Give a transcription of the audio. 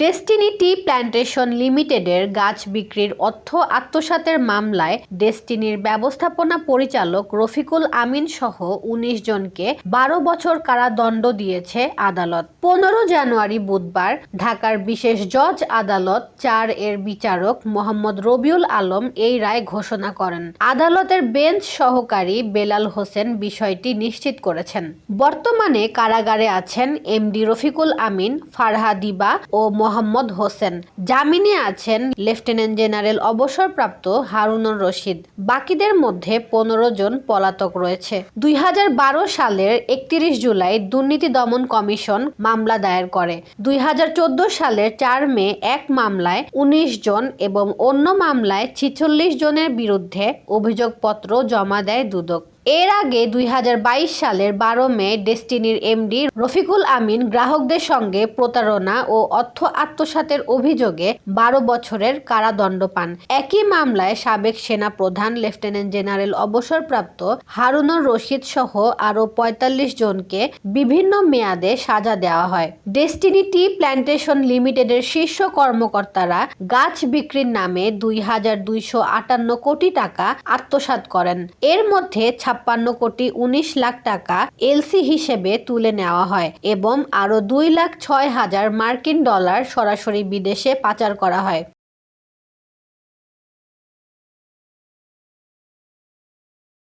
Destiny টি plantation লিমিটেডের গাছ বিক্রির অর্থ আত্মসাতের মামলায় ডেস্টিনির ব্যবস্থাপনা পরিচালক রফিকুল আমিন সহ ১৯ জনকে ১২ বছর কারাদণ্ড দিয়েছে আদালত। ১৫ জানুয়ারি বুধবার ঢাকার বিশেষ জজ আদালত ৪ এর বিচারক মোহাম্মদ রবিউল আলম এই রায় ঘোষণা করেন। আদালতের বেঞ্চ সহকারী বেলাল হোসেন বিষয়টি নিশ্চিত করেছেন। বর্তমানে কারাগারে আছেন এমডি রফিকুল আমিন, ফারহা দিবা ও মোহাম্মদ হোসেন। জামিনে আছেন লেফটেন্যান্ট জেনারেল অবসরপ্রাপ্ত হারুনুর রশিদ। বাকিদের মধ্যে ১৫ জন পলাতক রয়েছে। ২০১২ সালের ৩১ জুলাই দুর্নীতি দমন কমিশন মামলা দায়ের করে। ২০১৪ সালের ৪ মে এক মামলায় ১৯ জন এবং অন্য মামলায় ৪৬ জনের বিরুদ্ধে অভিযোগপত্র জমা দেয় দুদক। এর আগে ২০২২ সালের ১২ মে ডেস্টিনির এমডি রফিকুল আমিন গ্রাহকদের সঙ্গে প্রতারণা ও অর্থ আত্মসাতের অভিযোগে ১২ বছরের কারাদণ্ড পান। একই মামলায় সাবেক সেনা প্রধান লেফটেন্যান্ট জেনারেল অবসরপ্রাপ্ত হারুনুর রশিদ সহ আরও ৪৫ জনকে বিভিন্ন মেয়াদে সাজা দেওয়া হয়। ডেস্টিনি টি প্ল্যান্টেশন লিমিটেডের শীর্ষ কর্মকর্তারা গাছ বিক্রির নামে ২,২৫৮ কোটি টাকা আত্মসাৎ করেন। এর মধ্যে ৫৬ কোটি ১৯ লাখ টাকা এলসি হিসেবে তুলে নেওয়া হয় এবং আরও ২,০৬,০০০ মার্কিন ডলার সরাসরি বিদেশে পাচার করা হয়।